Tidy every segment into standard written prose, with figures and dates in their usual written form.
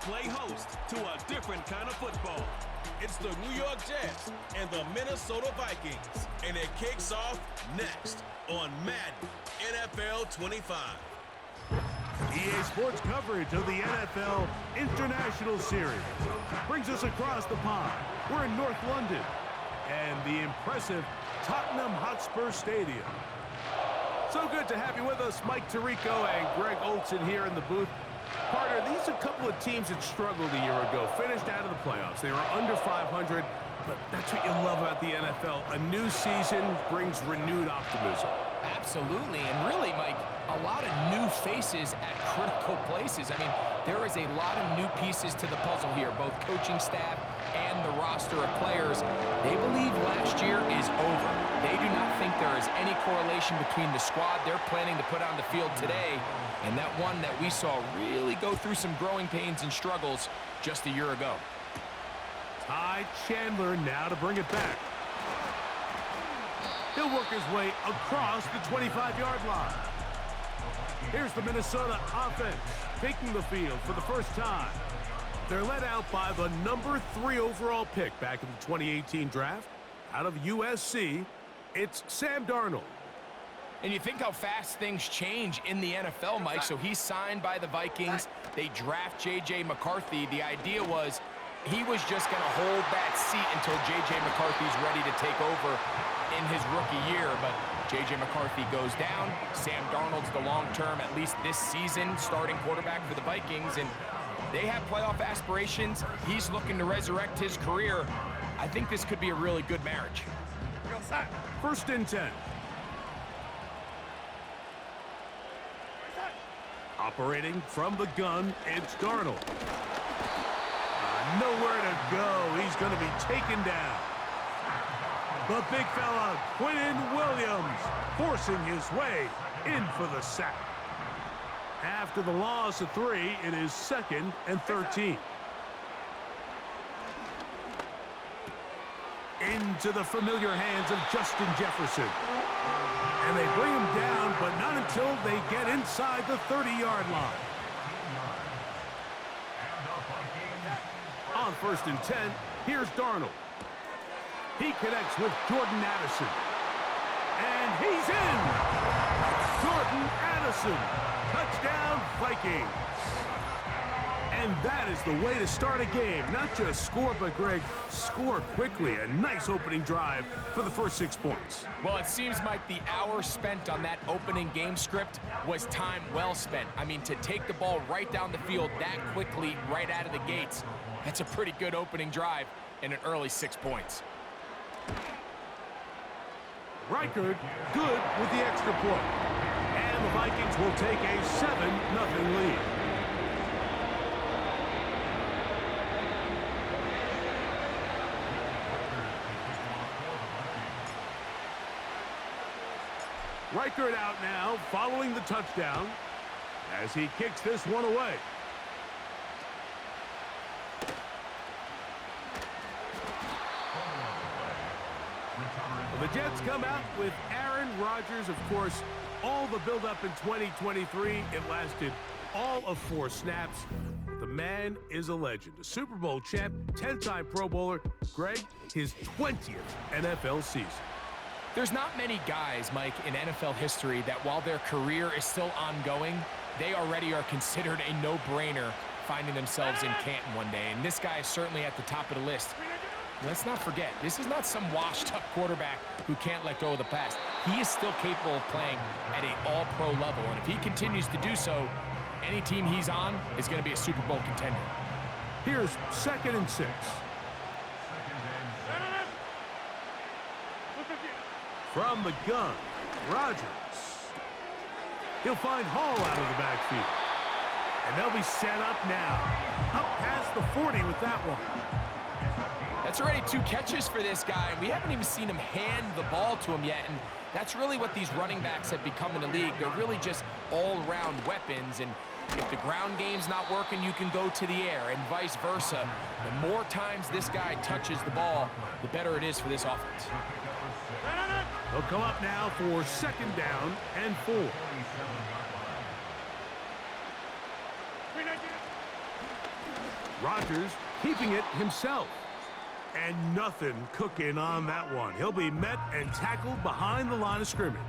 play host to a different kind of football. It's the New York Jets and the Minnesota Vikings, and it kicks off next on Madden NFL 25. EA Sports coverage of the NFL International Series brings us across the pond. We're in North London and the impressive Tottenham Hotspur Stadium. So good to have you with us, Mike Tirico and Greg Olson here in the booth. Partner, these are a couple of teams that struggled a year ago, finished out of the playoffs. They were under 500, but that's what you love about the NFL. A new season brings renewed optimism. Absolutely, and really, Mike, a lot of new faces at critical places. I mean, there is a lot of new pieces to the puzzle here, both coaching staff and the roster of players. They believe last year is over. They do not think there is any correlation between the squad they're planning to put on the field today and that one that we saw really go through some growing pains and struggles just a year ago. Ty Chandler now to bring it back. He'll work his way across the 25-yard line. Here's the Minnesota offense taking the field for the first time. They're led out by the number 3 overall pick back in the 2018 draft. Out of USC, it's Sam Darnold. And you think how fast things change in the NFL, Mike. So he's signed by the Vikings. They draft J.J. McCarthy. The idea was he was just going to hold that seat until J.J. McCarthy's ready to take over in his rookie year. But J.J. McCarthy goes down. Sam Darnold's the long-term, at least this season, starting quarterback for the Vikings. And they have playoff aspirations. He's looking to resurrect his career. I think this could be a really good marriage. First and 10. Operating from the gun, it's Darnold. Nowhere to go. He's going to be taken down. The big fella, Quinnen Williams, forcing his way in for the sack. After the loss of 3, it is 2nd and 13. Into the familiar hands of Justin Jefferson. And they bring him down, but not until they get inside the 30-yard line. On 1st and 10, here's Darnold. He connects with Jordan Addison. And he's in! Jordan Addison. Touchdown, Vikings. And that is the way to start a game. Not just score, but, Greg, score quickly. A nice opening drive for the first 6 points. Well, it seems like the hour spent on that opening game script was time well spent. I mean, to take the ball right down the field that quickly, right out of the gates, that's a pretty good opening drive and an early 6 points. Reichard, good with the extra point. And the Vikings will take a 7-0 lead. Reichard out now, following the touchdown, as he kicks this one away. Well, the Jets come out with Aaron Rodgers. Of course, all the build-up in 2023, it lasted all of 4 snaps. The man is a legend, a Super Bowl champ, 10-time Pro Bowler. Greg, his 20th NFL season. There's not many guys, Mike, in NFL history that while their career is still ongoing, they already are considered a no-brainer finding themselves in Canton one day. And this guy is certainly at the top of the list. Let's not forget, this is not some washed-up quarterback who can't let go of the pass. He is still capable of playing at an all-pro level. And if he continues to do so, any team he's on is going to be a Super Bowl contender. Here's 2nd and 6. From the gun, Rodgers. He'll find Hall out of the backfield. And they'll be set up now. Up past the 40 with that one. That's already 2 catches for this guy. We haven't even seen him hand the ball to him yet. And that's really what these running backs have become in the league. They're really just all-around weapons. And if the ground game's not working, you can go to the air and vice versa. The more times this guy touches the ball, the better it is for this offense. They'll come up now for 2nd down and 4. Rodgers keeping it himself. And nothing cooking on that one. He'll be met and tackled behind the line of scrimmage.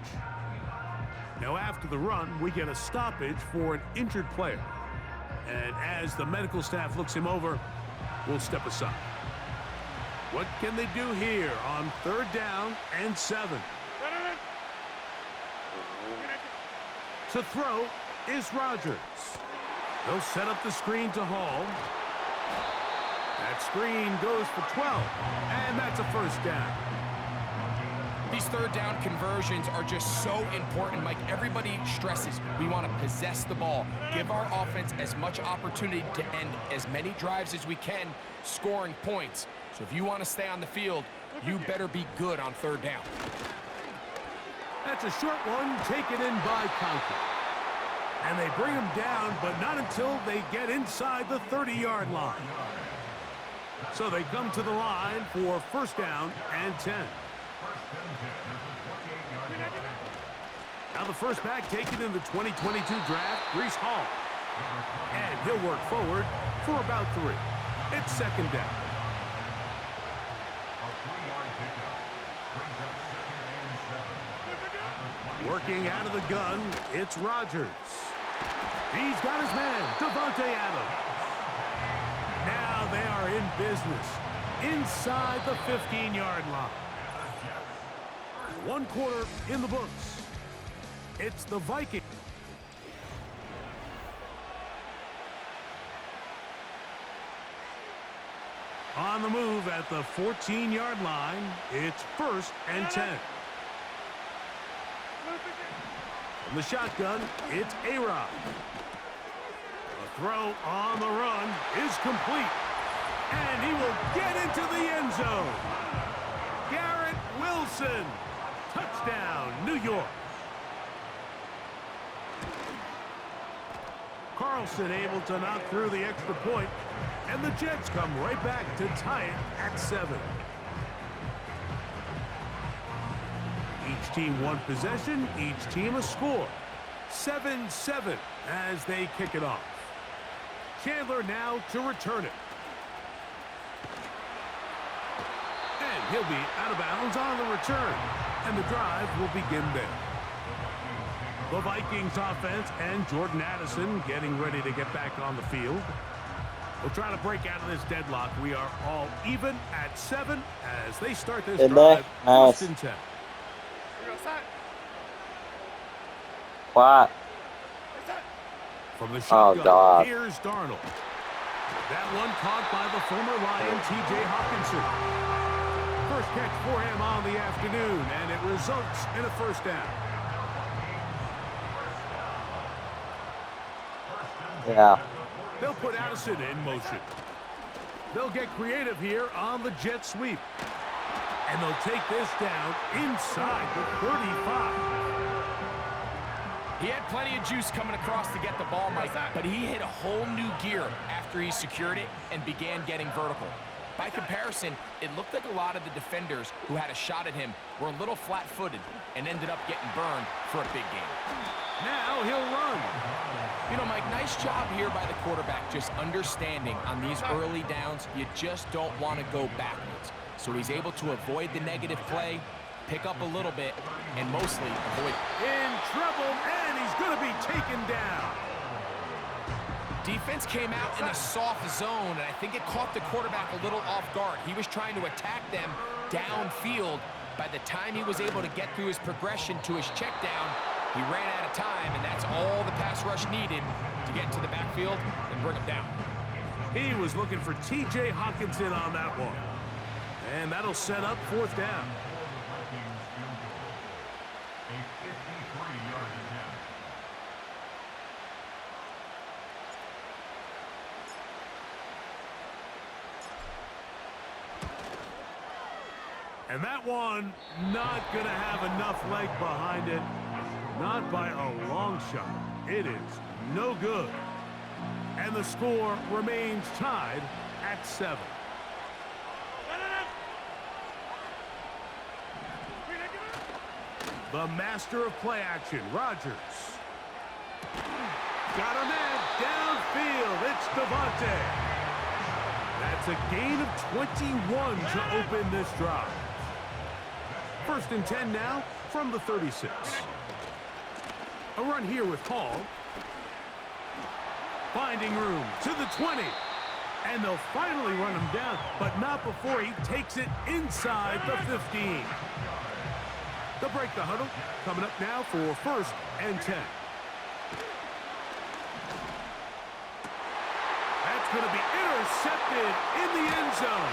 Now after the run, we get a stoppage for an injured player. And as the medical staff looks him over, we'll step aside. What can they do here on 3rd down and 7? To throw is Rodgers. They'll set up the screen to Hall. That screen goes for 12, and that's a 1st down. These 3rd down conversions are just so important, Mike. Everybody stresses we want to possess the ball, give our offense as much opportunity to end as many drives as we can, scoring points. So if you want to stay on the field, you better be good on 3rd down. That's a short one taken in by Conklin. And they bring him down, but not until they get inside the 30-yard line. So they come to the line for 1st down and 10. Now the first back taken in the 2022 draft, Breece Hall. And he'll work forward for about 3. It's 2nd down. Working out of the gun, it's Rodgers. He's got his man, Davante Adams. Now they are in business inside the 15-yard line. 1 quarter in the books. It's the Vikings. On the move at the 14-yard line, it's 1st and 10. From the shotgun, it's A-Rod. The throw on the run is complete. And he will get into the end zone. Garrett Wilson. Touchdown, New York. Carlson able to knock through the extra point, and the Jets come right back to tie it at 7. Each team 1 possession, each team a score. 7-7 as they kick it off. Chandler now to return it. And he'll be out of bounds on the return, and the drive will begin there. The Vikings offense and Jordan Addison getting ready to get back on the field. We'll try to break out of this deadlock. We are all even at 7 as they start this drive. First and 10. What? From the shotgun, here's Darnold. That one caught by the former Lion, T.J. Hawkinson. First catch for him on the afternoon, and it results in a 1st down. Yeah. They'll put Addison in motion. They'll get creative here on the jet sweep. And they'll take this down inside the 35. He had plenty of juice coming across to get the ball, Mike, but he hit a whole new gear after he secured it and began getting vertical. By comparison, it looked like a lot of the defenders who had a shot at him were a little flat-footed and ended up getting burned for a big game. Now he'll run. You know, Mike, nice job here by the quarterback, just understanding on these early downs, you just don't want to go backwards. So he's able to avoid the negative play, pick up a little bit, and mostly avoid. In trouble, and he's going to be taken down. Defense came out in a soft zone, and I think it caught the quarterback a little off guard. He was trying to attack them downfield. By the time he was able to get through his progression to his check down, he ran out of time, and that's all the pass rush needed to get to the backfield and bring him down. He was looking for T.J. Hawkinson on that one. And that'll set up 4th down. And that one not going to have enough leg behind it. Not by a long shot. It is no good. And the score remains tied at 7. The master of play action, Rodgers. Got a man downfield. It's Davante. That's a gain of 21 to open this drive. 1st and 10 now from the 36. A run here with Hall. Finding room to the 20. And they'll finally run him down, but not before he takes it inside the 15. They'll break the huddle. Coming up now for 1st and 10. That's going to be intercepted in the end zone.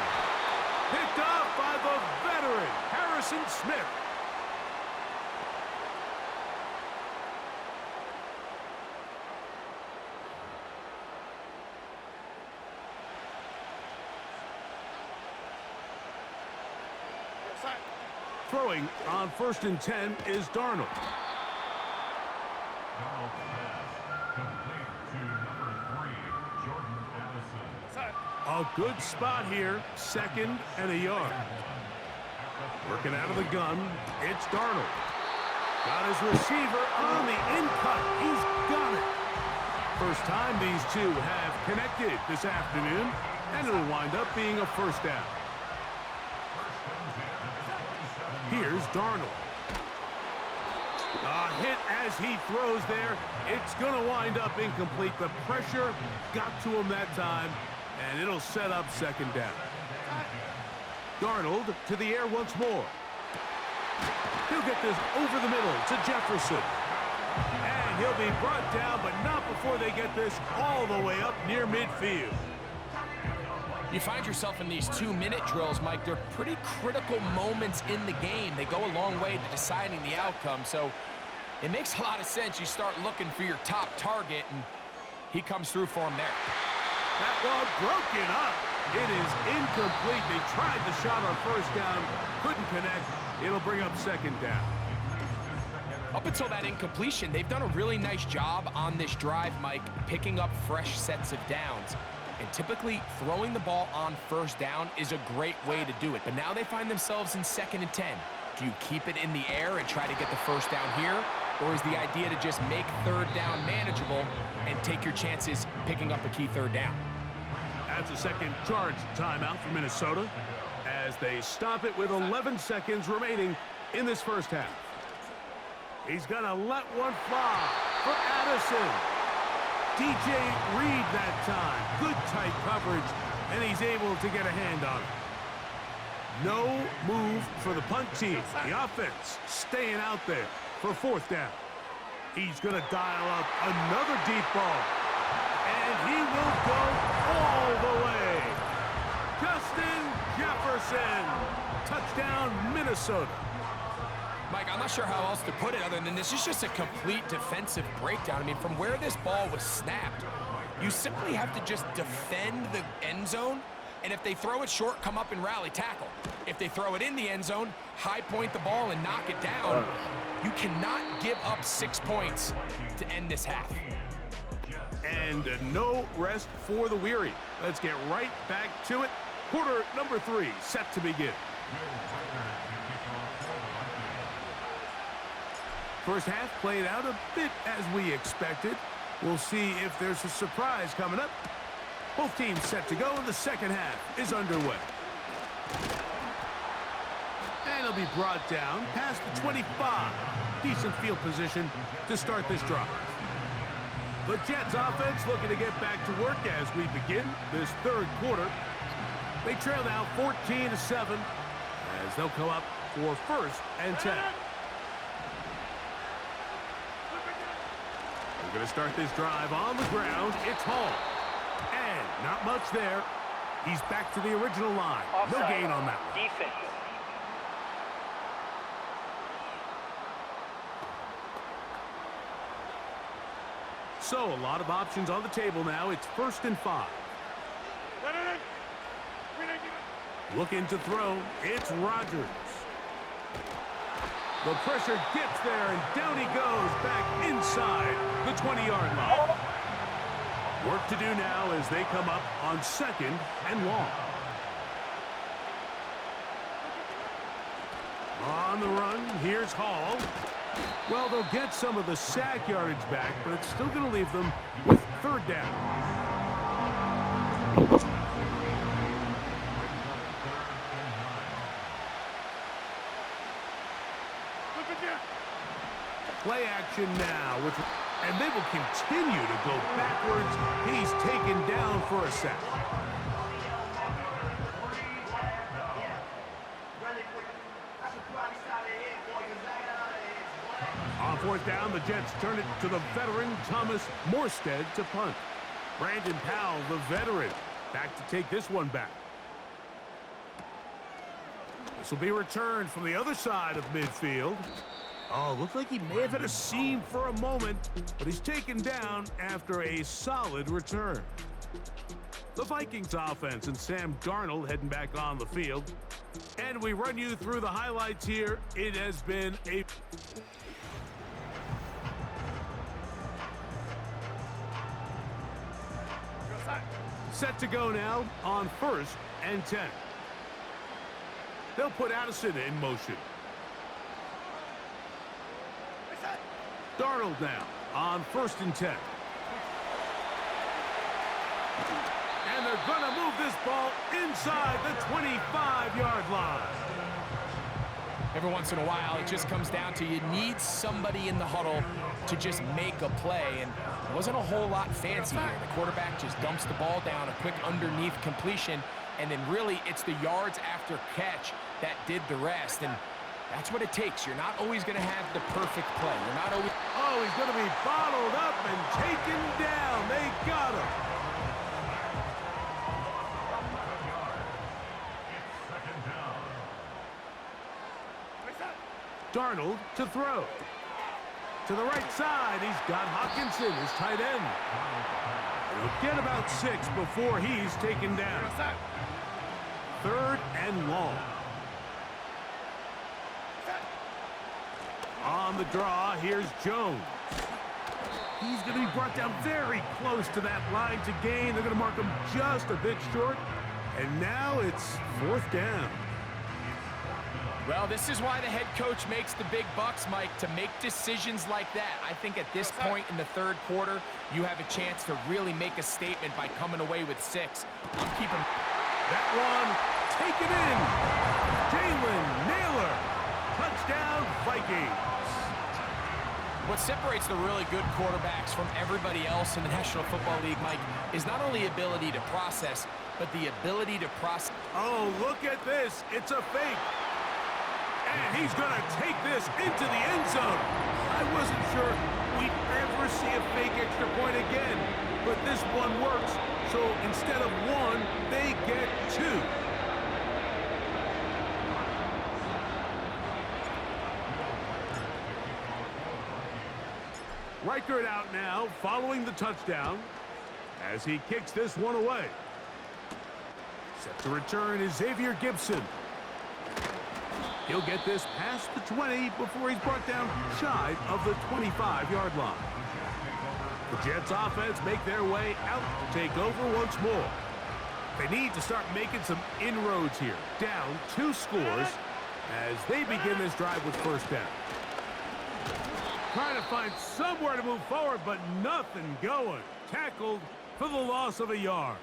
Picked off by the veteran, Harrison Smith. Throwing on 1st and 10 is Darnold. A good spot here, 2nd and a yard. Working out of the gun, it's Darnold. Got his receiver on the in-cut. He's got it. First time these two have connected this afternoon, and it'll wind up being a 1st down. Here's Darnold. A hit as he throws there. It's going to wind up incomplete. The pressure got to him that time, and it'll set up 2nd down. Darnold to the air once more. He'll get this over the middle to Jefferson. And he'll be brought down, but not before they get this all the way up near midfield. You find yourself in these 2-minute drills, Mike. They're pretty critical moments in the game. They go a long way to deciding the outcome, so it makes a lot of sense. You start looking for your top target, and he comes through for him there. That ball broken up. It is incomplete. They tried the shot on 1st down, couldn't connect. It'll bring up 2nd down. Up until that incompletion, they've done a really nice job on this drive, Mike, picking up fresh sets of downs. And typically, throwing the ball on 1st down is a great way to do it. But now they find themselves in 2nd and 10. Do you keep it in the air and try to get the 1st down here? Or is the idea to just make 3rd down manageable and take your chances picking up a key 3rd down? That's a second charge timeout for Minnesota as they stop it with 11 seconds remaining in this 1st half. He's going to let one fly for Addison. DJ Reed that time. Good tight coverage, and he's able to get a hand on it. No move for the punt team. The offense staying out there for 4th down. He's going to dial up another deep ball. And he will go all the way. Justin Jefferson. Touchdown, Minnesota. Mike, I'm not sure how else to put it other than this is just a complete defensive breakdown. I mean, from where this ball was snapped, you simply have to just defend the end zone, and if they throw it short, come up and rally tackle. If they throw it in the end zone, high point the ball and knock it down. You cannot give up 6 points to end this half. And no rest for the weary. Let's get right back to it. Quarter number 3 set to begin. 1st half played out a bit as we expected. We'll see if there's a surprise coming up. Both teams set to go, and the 2nd half is underway. And he'll be brought down past the 25. Decent field position to start this drive. The Jets offense looking to get back to work as we begin this 3rd quarter. They trail now 14-7 as they'll come up for 1st and 10. We're going to start this drive on the ground. It's Hall. And not much there. He's back to the original line. No gain on that one. Defense. So a lot of options on the table now. It's 1st and 5. Looking to throw. It's Rodgers. The pressure gets there, and down he goes back inside the 20-yard line. Work to do now as they come up on 2nd and long. On the run, here's Hall. Well, they'll get some of the sack yardage back, but it's still going to leave them with 3rd down. possession now, and they will continue to go backwards. He's taken down for a sack. On fourth down, the Jets turn it to the veteran Thomas Morstead to punt. Brandon Powell, the veteran, back to take this one back. This will be returned from the other side of midfield. Oh, looked like he may have hit a seam for a moment, but he's taken down after a solid return. The Vikings offense and Sam Darnold heading back on the field. And we run you through the highlights here. It has been a... Set to go now on 1st and 10. They'll put Addison in motion. Darnold now on 1st and 10. And they're going to move this ball inside the 25-yard line. Every once in a while, it just comes down to you need somebody in the huddle to just make a play, and it wasn't a whole lot fancy here. The quarterback just dumps the ball down, a quick underneath completion, and then really it's the yards after catch that did the rest, and that's what it takes. You're not always going to have the perfect play. You're not always... Oh, he's going to be bottled up and taken down. They got him. Darnold to throw. To the right side, he's got Hawkinson, his tight end. He'll get about 6 before he's taken down. 3rd and long. On the draw, here's Jones. He's going to be brought down very close to that line to gain. They're going to mark him just a bit short. And now it's 4th down. Well, this is why the head coach makes the big bucks, Mike, to make decisions like that. I think at this point in the 3rd quarter, you have a chance to really make a statement by coming away with 6. I'm keeping that one taken in. Jalen Naylor, touchdown Vikings. What separates the really good quarterbacks from everybody else in the National Football League, Mike, is not only ability to process, but the ability to process. Oh, look at this. It's a fake. And he's going to take this into the end zone. I wasn't sure we'd ever see a fake extra point again, but this one works. So instead of 1, they get 2. Reichert out now following the touchdown as he kicks this one away. Set to return is Xavier Gibson. He'll get this past the 20 before he's brought down shy of the 25-yard line. The Jets offense make their way out to take over once more. They need to start making some inroads here. Down 2 scores as they begin this drive with 1st down. Trying to find somewhere to move forward, but nothing going. Tackled for the loss of a yard.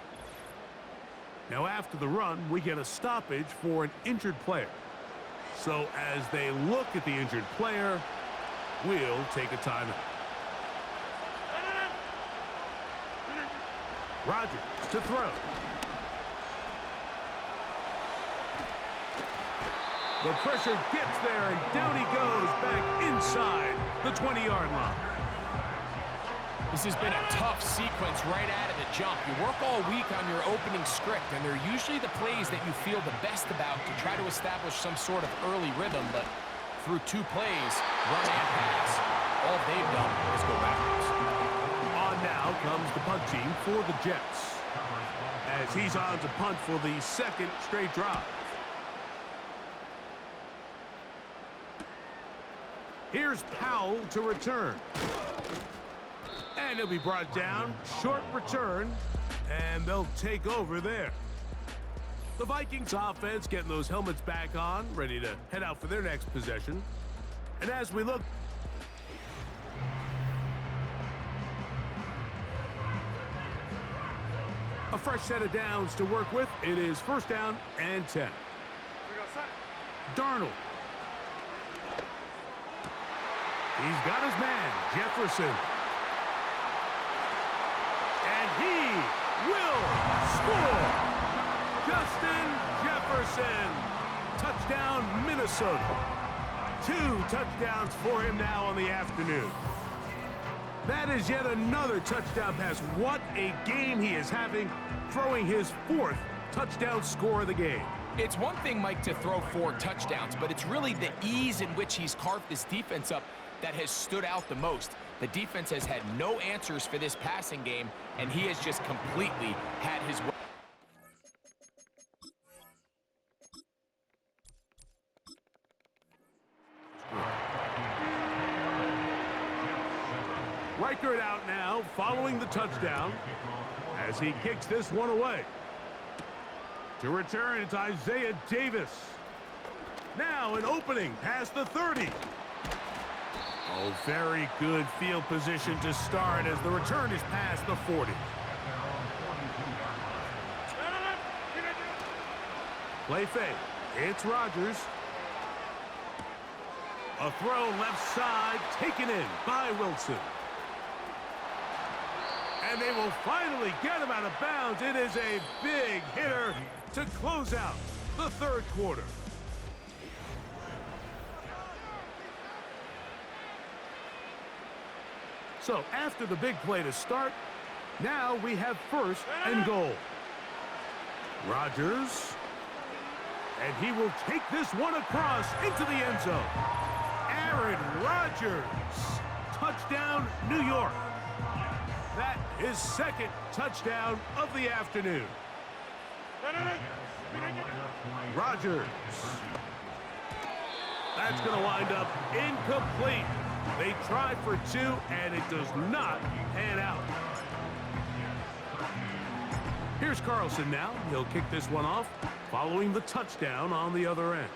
Now after the run, we get a stoppage for an injured player. So as they look at the injured player, we'll take a timeout. Rodgers to throw. The pressure gets there, and down he goes back inside the 20-yard line. This has been a tough sequence right out of the jump. You work all week on your opening script, and they're usually the plays that you feel the best about to try to establish some sort of early rhythm, but through 2 plays, run and pass, all they've done is go backwards. On now comes the punt team for the Jets, as he's on to punt for the 2nd straight drive. Here's Powell to return. And he'll be brought down. Short return. And they'll take over there. The Vikings offense getting those helmets back on, ready to head out for their next possession. And as we look... a fresh set of downs to work with. It is 1st down and 10. Darnold. He's got his man, Jefferson. And he will score. Justin Jefferson. Touchdown, Minnesota. 2 touchdowns for him now on the afternoon. That is yet another touchdown pass. What a game he is having, throwing his 4th touchdown score of the game. It's one thing, Mike, to throw 4 touchdowns, but it's really the ease in which he's carved this defense up that has stood out the most. The defense has had no answers for this passing game, and he has just completely had his way. Reichert out now, following the touchdown, as he kicks this one away. To return, it's Isaiah Davis. Now an opening past the 30. Oh, very good field position to start as the return is past the 40. Play fake. It's Rodgers. A throw left side, taken in by Wilson. And they will finally get him out of bounds. It is a big hitter to close out the 3rd quarter. So after the big play to start, now we have 1st and goal. Rodgers. And he will take this one across into the end zone. Aaron Rodgers. Touchdown, New York. That is 2nd touchdown of the afternoon. Rodgers. That's going to wind up incomplete. They tried for 2, and it does not pan out. Here's Carlson now. He'll kick this one off, following the touchdown on the other end.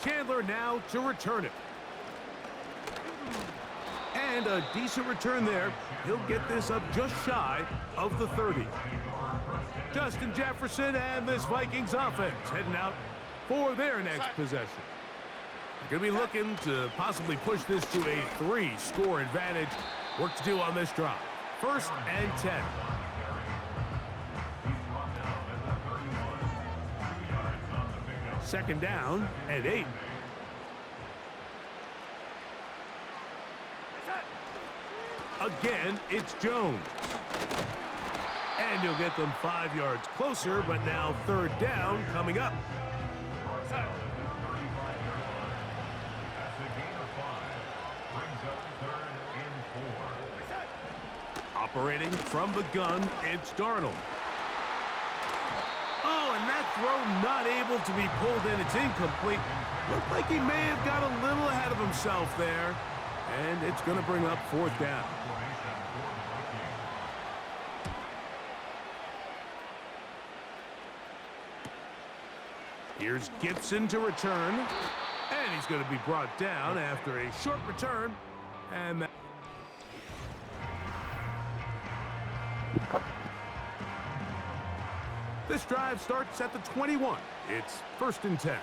Chandler now to return it. And a decent return there. He'll get this up just shy of the 30. Justin Jefferson and this Vikings offense heading out for their next possession. They're going to be looking to possibly push this to a 3-score advantage. Work to do on this drive. 1st and 10. Second down and 8. Again, it's Jones. And he'll get them 5 yards closer, but now 3rd down coming up. Operating from the gun, it's Darnold. Oh, and that throw not able to be pulled in. It's incomplete. Looked like he may have got a little ahead of himself there. And it's going to bring up 4th down. Here's Gibson to return. And he's going to be brought down after a short return. And this drive starts at the 21. It's 1st and 10.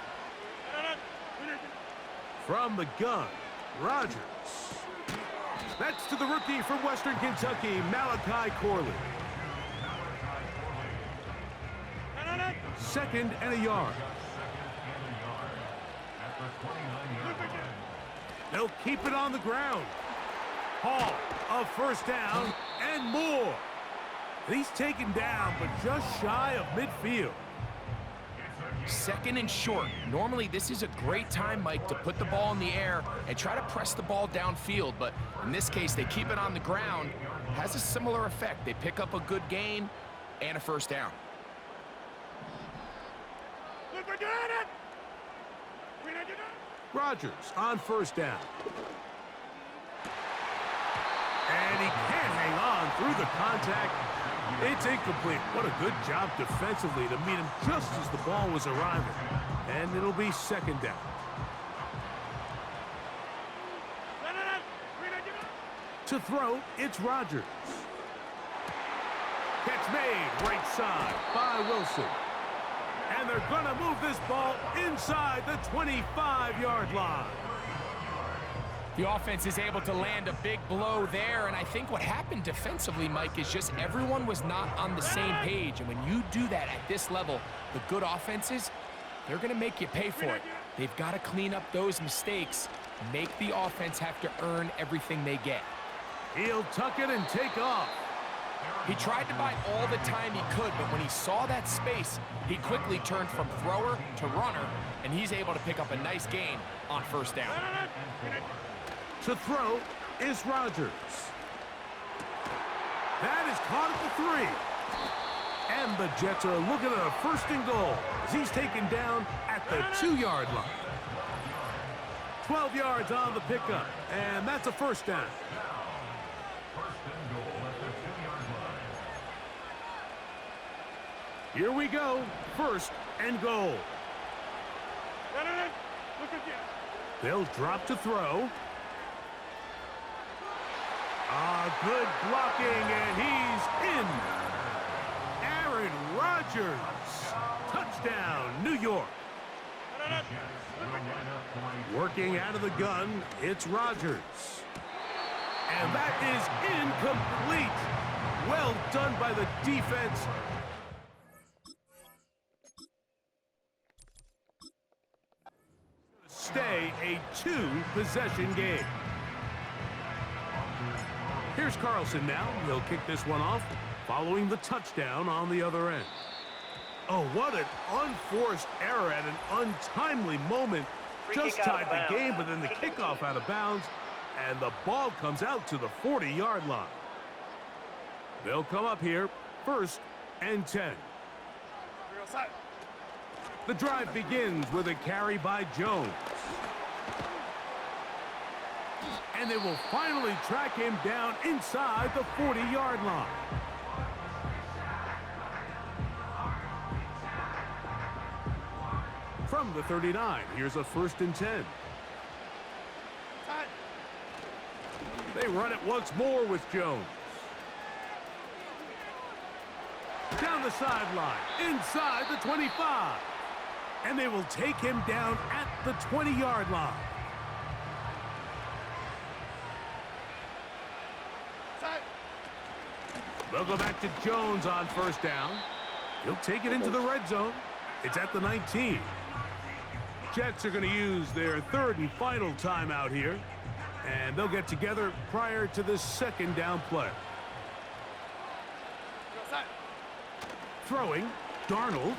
From the gun, Rodgers. That's to the rookie from Western Kentucky, Malachi Corley. 2nd and a yard. They'll keep it on the ground. Hall, a 1st down and more. And he's taken down, but just shy of midfield. 2nd and short. Normally, this is a great time, Mike, to put the ball in the air and try to press the ball downfield. But in this case, they keep it on the ground. Has a similar effect. They pick up a good gain and a 1st down. Rodgers on 1st down. And he can't hang on through the contact. It's incomplete. What a good job defensively to meet him just as the ball was arriving. And it'll be 2nd down. To throw, it's Rodgers. Catch made right side by Wilson. And they're going to move this ball inside the 25-yard line. The offense is able to land a big blow there, and I think what happened defensively, Mike, is just everyone was not on the same page. And when you do that at this level, the good offenses, they're going to make you pay for it. They've got to clean up those mistakes, make the offense have to earn everything they get. He'll tuck it and take off. He tried to buy all the time he could, but when he saw that space, he quickly turned from thrower to runner, and he's able to pick up a nice gain on first down. To throw is Rodgers. That is caught at the 3. And the Jets are looking at a 1st and goal as he's taken down at the 2-yard line. 12 yards on the pickup, and that's a 1st down. Here we go, 1st and goal. They'll drop to throw. Good blocking, and he's in. Aaron Rodgers. Touchdown, New York. Working out of the gun, it's Rodgers. And that is incomplete. Well done by the defense. Stay a 2-possession game. Here's Carlson now. He'll kick this one off, following the touchdown on the other end. Oh, what an unforced error at an untimely moment. Just tied the game, but then the kickoff out of bounds, and the ball comes out to the 40-yard line. They'll come up here, 1st and 10. The drive begins with a carry by Jones. And they will finally track him down inside the 40-yard line. From the 39, here's a 1st and 10. They run it once more with Jones. Down the sideline, inside the 25. And they will take him down at the 20-yard line. They'll go back to Jones on 1st down. He'll take it into the red zone. It's at the 19. Jets are going to use their 3rd and final timeout here. And they'll get together prior to the 2nd down play. Throwing, Darnold.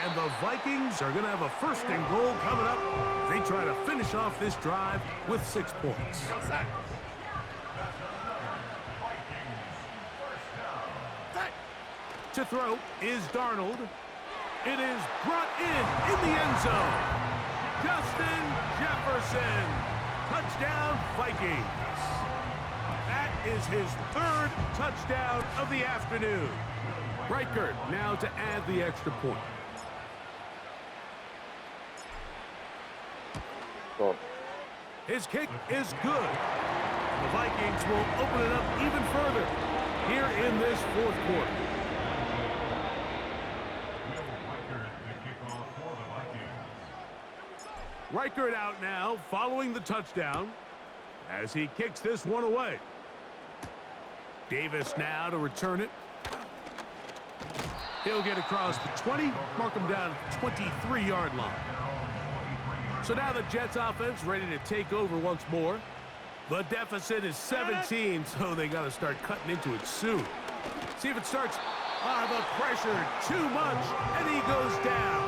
And the Vikings are going to have a 1st and goal coming up. They try to finish off this drive with 6 points. To throw is Darnold. It is brought in the end zone. Justin Jefferson. Touchdown, Vikings. That is his 3rd touchdown of the afternoon. Reichert now to add the extra point. His kick is good. The Vikings will open it up even further here in this 4th quarter. Reichert out now following the touchdown as he kicks this one away. Davis now to return it. He'll get across the 20, mark him down at the 23-yard line. So now the Jets offense ready to take over once more. The deficit is 17, so they got to start cutting into it soon. See if it starts. The pressure too much, and he goes down.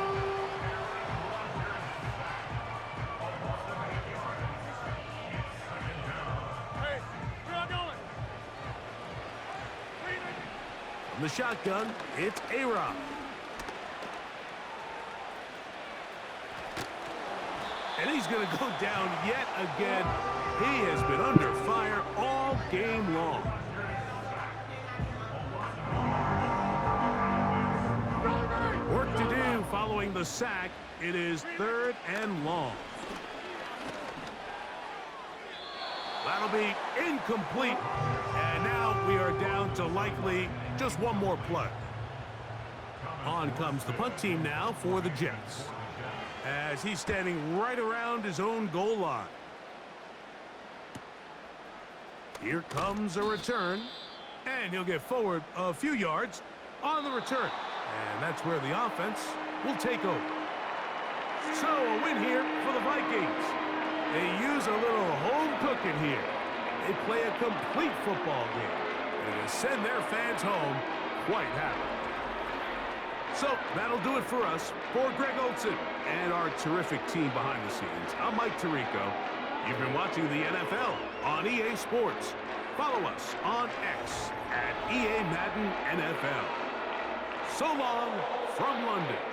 From the shotgun, it's A-Rod. And he's going to go down yet again. He has been under fire all game long. Work to do following the sack. It is 3rd and long. That'll be incomplete. And now we are down to likely just one more play. On comes the punt team now for the Jets. as he's standing right around his own goal line. Here comes a return, and he'll get forward a few yards on the return. And that's where the offense will take over. So a win here for the Vikings. They use a little home cooking here. They play a complete football game, and they send their fans home quite happy. So that'll do it for us. For Greg Olson and our terrific team behind the scenes, I'm Mike Tirico. You've been watching the NFL on EA Sports. Follow us on X at EA Madden NFL. So long from London.